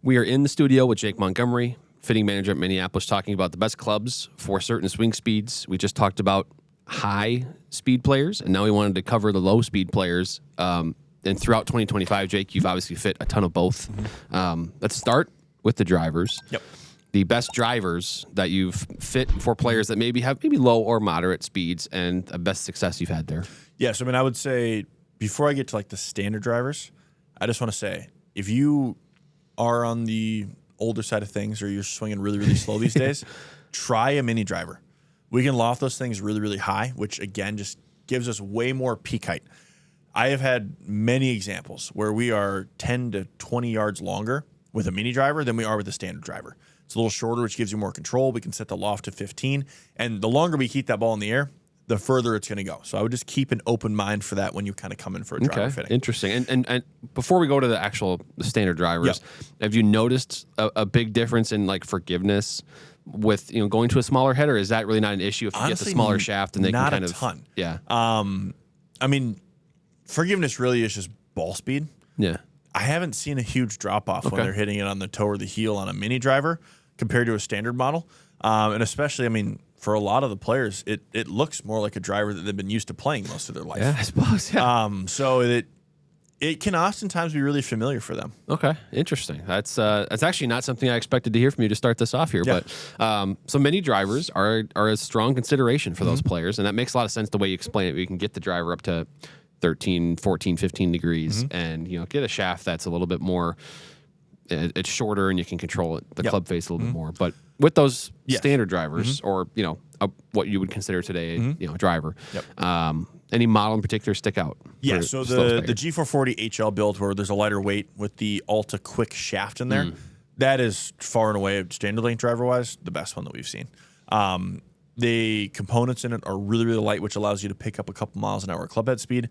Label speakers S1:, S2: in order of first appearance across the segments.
S1: We are in the studio with Jake Montgomery, fitting manager at Minneapolis, talking about the best clubs for certain swing speeds. We just talked about high speed players, and now we wanted to cover the low speed players. And throughout 2025, Jake, you've obviously fit a ton of both. Let's start with the drivers.
S2: Yep.
S1: The best drivers that you've fit for players that maybe have low or moderate speeds, and the best success you've had there.
S2: Yeah, so I mean, I would say before I get to like the standard drivers, I just want to say if you are on the older side of things or you're swinging really, really slow these days, try a mini driver. We can loft those things really, really high, which again just gives us way more peak height. I have had many examples where we are 10 to 20 yards longer with a mini driver than we are with a standard driver. It's a little shorter, which gives you more control. We can set the loft to 15. And the longer we keep that ball in the air, the further it's going to go. So I would just keep an open mind for that when you kind of come in for a driver fitting.
S1: Interesting. And before we go to the standard drivers, have you noticed a big difference in like forgiveness with going to a smaller head, or is that really not an issue if you get the smaller shaft and they can kind of
S2: ton.
S1: Yeah.
S2: I mean, forgiveness really is just ball speed.
S1: Yeah.
S2: I haven't seen a huge drop off when they're hitting it on the toe or the heel on a mini driver compared to a standard model. And especially, I mean, for a lot of the players, it looks more like a driver that they've been used to playing most of their life.
S1: Yeah, I suppose. Yeah.
S2: So it can oftentimes be really familiar for them.
S1: Okay, interesting. That's actually not something I expected to hear from you to start this off here. Yeah. But so many drivers are a strong consideration for those players, and that makes a lot of sense the way you explain it. We can get the driver up to 13, 14, 15 degrees, and get a shaft that's a little bit more. It's shorter, and you can control it, the club face a little bit more. But with those standard drivers, or what you would consider today, a driver, any model in particular stick out?
S2: Yeah, so the G440 HL build, where there's a lighter weight with the Alta Quick shaft in there, that is far and away, standard length driver wise, the best one that we've seen. The components in it are really, really light, which allows you to pick up a couple miles an hour club head speed.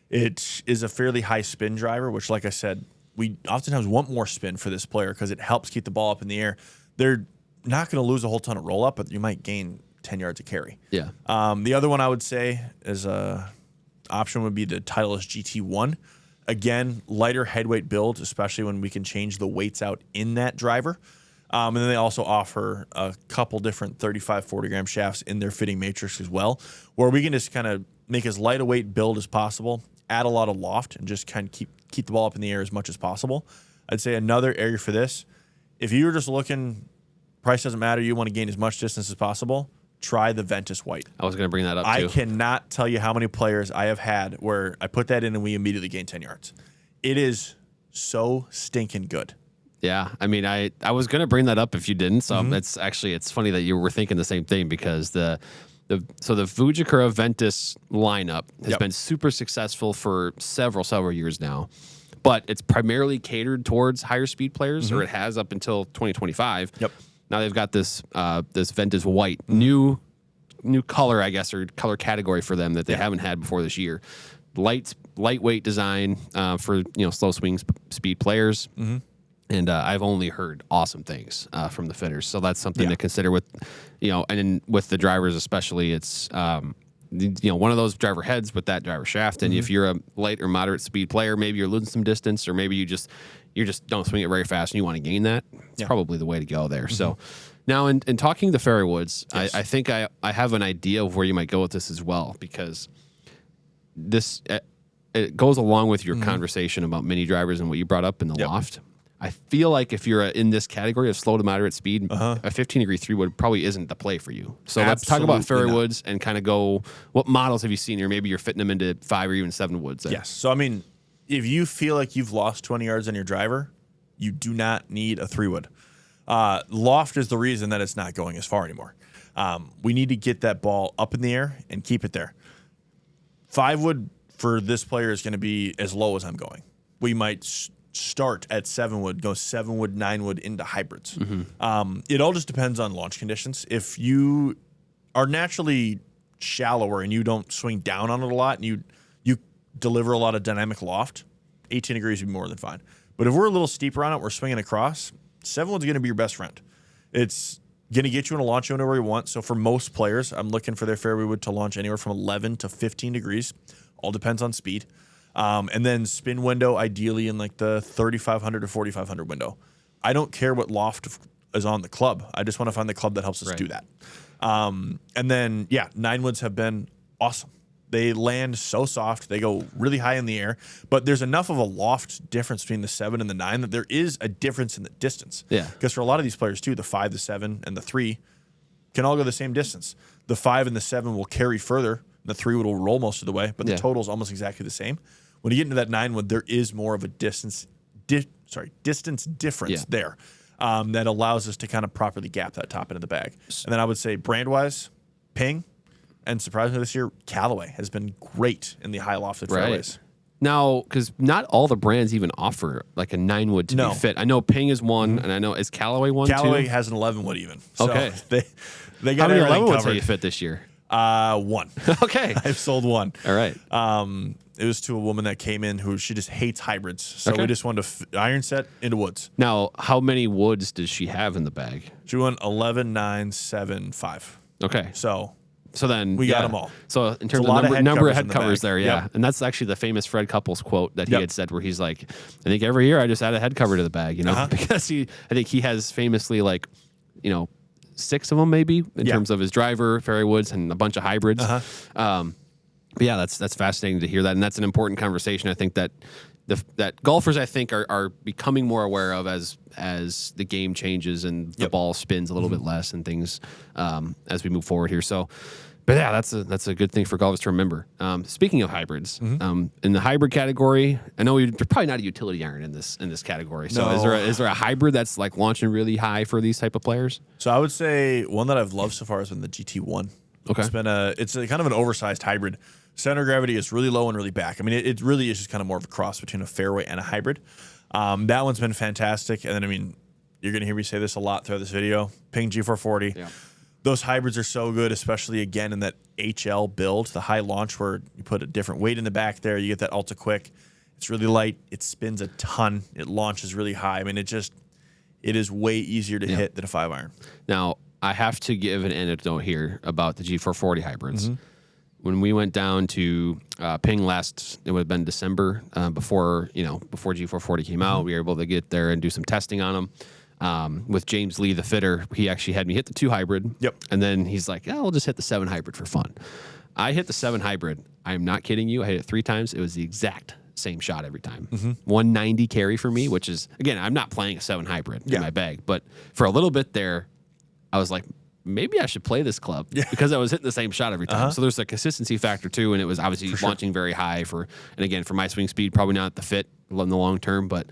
S2: It is a fairly high spin driver, which, like I said, we oftentimes want more spin for this player because it helps keep the ball up in the air. They're not going to lose a whole ton of roll up, but you might gain 10 yards of carry.
S1: Yeah.
S2: The other one I would say is option would be the Titleist GT1. Again, lighter headweight build, especially when we can change the weights out in that driver. And then they also offer a couple different 35, 40 gram shafts in their fitting matrix as well, where we can just kind of make as light a weight build as possible, add a lot of loft, and just kind of keep the ball up in the air as much as possible. I'd say another area for this, if you were just looking, price doesn't matter, you want to gain as much distance as possible, try the Ventus White.
S1: I was going to bring that up, too.
S2: I cannot tell you how many players I have had where I put that in and we immediately gain 10 yards. It is so stinking good.
S1: Yeah, I mean, I was going to bring that up if you didn't, so it's funny that you were thinking the same thing, because the Fujikura Ventus lineup has been super successful for several years now, but it's primarily catered towards higher speed players, or it has up until 2025.
S2: Yep.
S1: Now they've got this Ventus White, new color, I guess, or color category for them that they haven't had before this year. Lightweight design for slow swing speed players. And I've only heard awesome things from the fitters, so that's something to consider with, and with the drivers especially. It's one of those driver heads with that driver shaft, and if you're a light or moderate speed player, maybe you're losing some distance, or maybe you just don't swing it very fast and you want to gain that. It's probably the way to go there. So now in talking the fairway woods, I think I have an idea of where you might go with this as well, because this it goes along with your conversation about mini drivers and what you brought up in the loft. I feel like if you're in this category of slow to moderate speed, a 15-degree 3-wood probably isn't the play for you. So let's talk about fairway woods and kind of go, what models have you seen here? Maybe you're fitting them into 5 or even 7 woods. There.
S2: Yes. So, I mean, if you feel like you've lost 20 yards on your driver, you do not need a 3-wood. Loft is the reason that it's not going as far anymore. We need to get that ball up in the air and keep it there. 5-wood for this player is going to be as low as I'm going. We might start at 7-wood, go 7-wood, 9-wood into hybrids. It all just depends on launch conditions. If you are naturally shallower and you don't swing down on it a lot and you deliver a lot of dynamic loft, 18 degrees would be more than fine. But if we're a little steeper on it, we're swinging across, 7-wood's going to be your best friend. It's going to get you in a launch window where you want. So for most players, I'm looking for their fairway wood to launch anywhere from 11 to 15 degrees. All depends on speed. And then spin window, ideally in like the 3,500 to 4,500 window. I don't care what loft is on the club. I just want to find the club that helps us do that. And then, 9 woods have been awesome. They land so soft. They go really high in the air. But there's enough of a loft difference between the 7 and the 9 that there is a difference in the distance.
S1: Yeah.
S2: Because for a lot of these players, too, the 5, the 7, and the 3 can all go the same distance. The 5 and the 7 will carry further. The 3 wood will roll most of the way, but the total is almost exactly the same. When you get into that 9 wood, there is more of a distance difference there that allows us to kind of properly gap that top end of the bag. And then I would say brand-wise, Ping, and surprisingly this year, Callaway has been great in the high lofted fairways.
S1: Now, because not all the brands even offer like a 9 wood to be fit. I know Ping is one, and I know is Callaway one
S2: Callaway
S1: too?
S2: has an 11 wood even. So
S1: okay.
S2: They got
S1: How many
S2: everything
S1: 11 woods
S2: covered.
S1: have you fit this year?
S2: 1.
S1: Okay.
S2: I've sold 1.
S1: All right.
S2: It was to a woman that came in who she just hates hybrids. So we just wanted to iron set into woods.
S1: Now, how many woods does she have in the bag?
S2: She went 11, 9, 7, 5.
S1: Okay.
S2: So
S1: then
S2: we got them all.
S1: So in terms
S2: of
S1: number of
S2: covers
S1: head
S2: in the
S1: covers
S2: bag.
S1: there,
S2: Yep.
S1: And that's actually the famous Fred Couples quote that he had said, where he's like, I think every year I just add a head cover to the bag, because I think he has famously 6 of them maybe in terms of his driver, fairway woods, and a bunch of hybrids. But yeah, that's fascinating to hear that, and that's an important conversation. I think that that golfers are becoming more aware of as the game changes and the ball spins a little bit less and things as we move forward here. So, but yeah, that's a good thing for golfers to remember. Speaking of hybrids, in the hybrid category, I know you're probably not a utility iron in this category. So
S2: No.
S1: is there a hybrid that's like launching really high for these type of players?
S2: So I would say one that I've loved so far has been the GT1.
S1: Okay.
S2: It's a kind of an oversized hybrid. Center of gravity is really low and really back. I mean, it really is just kind of more of a cross between a fairway and a hybrid. That one's been fantastic. And then, I mean, you're going to hear me say this a lot throughout this video. Ping G440.
S1: Yeah.
S2: Those hybrids are so good, especially, again, in that HL build, the high launch where you put a different weight in the back there. You get that ultra quick. It's really light. It spins a ton. It launches really high. I mean, it is way easier to hit than a 5-iron.
S1: Now, I have to give an anecdote here about the G440 hybrids. When we went down to Ping it would have been December before G440 came out. We were able to get there and do some testing on them. With James Lee, the fitter, he actually had me hit the 2 hybrid.
S2: Yep.
S1: And then he's like, "Yeah, we'll just hit the 7 hybrid for fun." I hit the 7 hybrid. I'm not kidding you. I hit it 3 times. It was the exact same shot every time. 190 carry for me, which is, again, I'm not playing a 7 hybrid in my bag, but for a little bit there, I was like, maybe I should play this club because I was hitting the same shot every time. So there's a consistency factor too, and it was obviously launching very high and again, for my swing speed, probably not the fit in the long term, but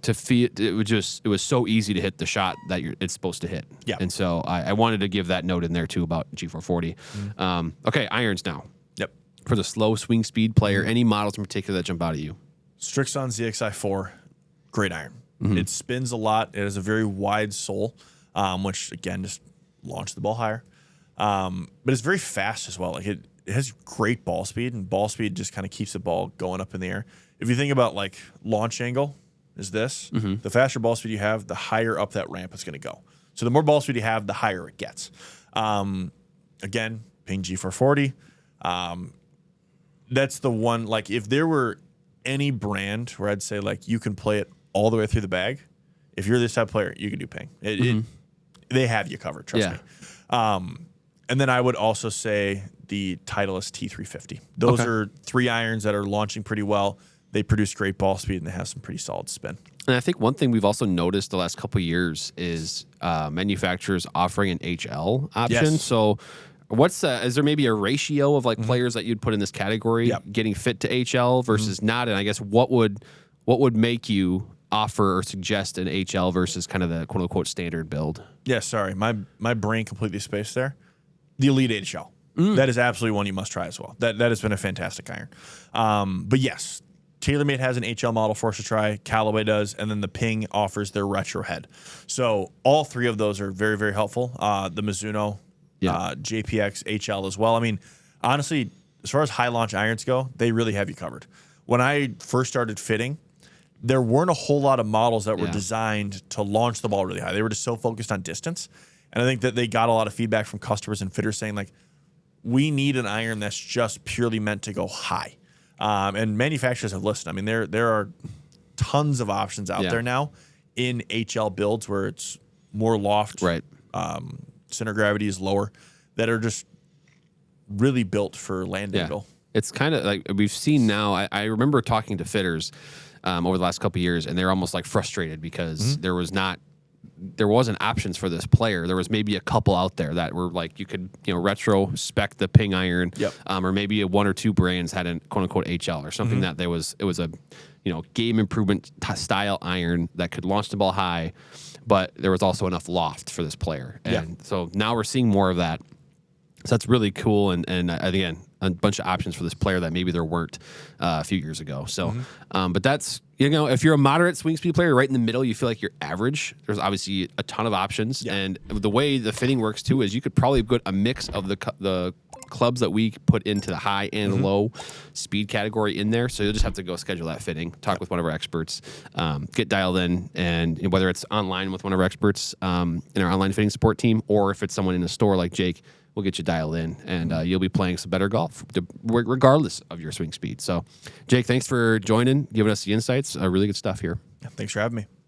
S1: to feel it was so easy to hit the shot that it's supposed to hit. Yeah. And so I wanted to give that note in there too about G440. Okay, irons now.
S2: Yep.
S1: For the slow swing speed player, any models in particular that jump out at you?
S2: Strixon ZXi4, great iron. It spins a lot. It has a very wide sole, which again just launch the ball higher. But it's very fast as well. Like it has great ball speed, and ball speed just kind of keeps the ball going up in the air. If you think about like launch angle is this, the faster ball speed you have, the higher up that ramp it's going to go. So the more ball speed you have, the higher it gets. Again, Ping G440. That's the one, like if there were any brand where I'd say like you can play it all the way through the bag, if you're this type of player, you can do Ping. They have you covered, trust me. And then I would also say the Titleist T350. Those are 3 irons that are launching pretty well. They produce great ball speed, and they have some pretty solid spin.
S1: And I think one thing we've also noticed the last couple of years is manufacturers offering an HL option.
S2: Yes.
S1: So is there maybe a ratio of like players that you'd put in this category getting fit to HL versus not? And I guess what would make you offer or suggest an HL versus kind of the quote unquote standard build?
S2: Yeah, sorry. My brain completely spaced there. The Elite HL. That is absolutely one you must try as well. That has been a fantastic iron. But yes, TaylorMade has an HL model for us to try. Callaway does, and then the Ping offers their retro head. So all 3 of those are very, very helpful. The Mizuno, JPX, HL as well. I mean, honestly, as far as high launch irons go, they really have you covered. When I first started fitting, there weren't a whole lot of models that were designed to launch the ball really high. They were just so focused on distance. And I think that they got a lot of feedback from customers and fitters saying, like, we need an iron that's just purely meant to go high. And manufacturers have listened. I mean, there are tons of options out there now. in HL builds where it's more loft,
S1: Right.
S2: Center gravity is lower, that are just really built for land angle.
S1: It's kind of like we've seen now. I remember talking to fitters over the last couple of years, and they're almost like frustrated because there wasn't options for this player. There was maybe a couple out there that were like you could retro spec the ping iron, or maybe one or two brands had a quote unquote HL or something that it was a game improvement style iron that could launch the ball high, but there was also enough loft for this player, and so now we're seeing more of that. So that's really cool, and again, a bunch of options for this player that maybe there weren't a few years ago. So, but that's if you're a moderate swing speed player, right in the middle, you feel like you're average. There's obviously a ton of options, and the way the fitting works too is you could probably put a mix of the clubs that we put into the high and low speed category in there. So you'll just have to go schedule that fitting, talk with one of our experts, get dialed in, and whether it's online with one of our experts in our online fitting support team, or if it's someone in the store like Jake, we'll get you dialed in, and you'll be playing some better golf, regardless of your swing speed. So, Jake, thanks for joining, giving us the insights. Really good stuff here.
S2: Thanks for having me.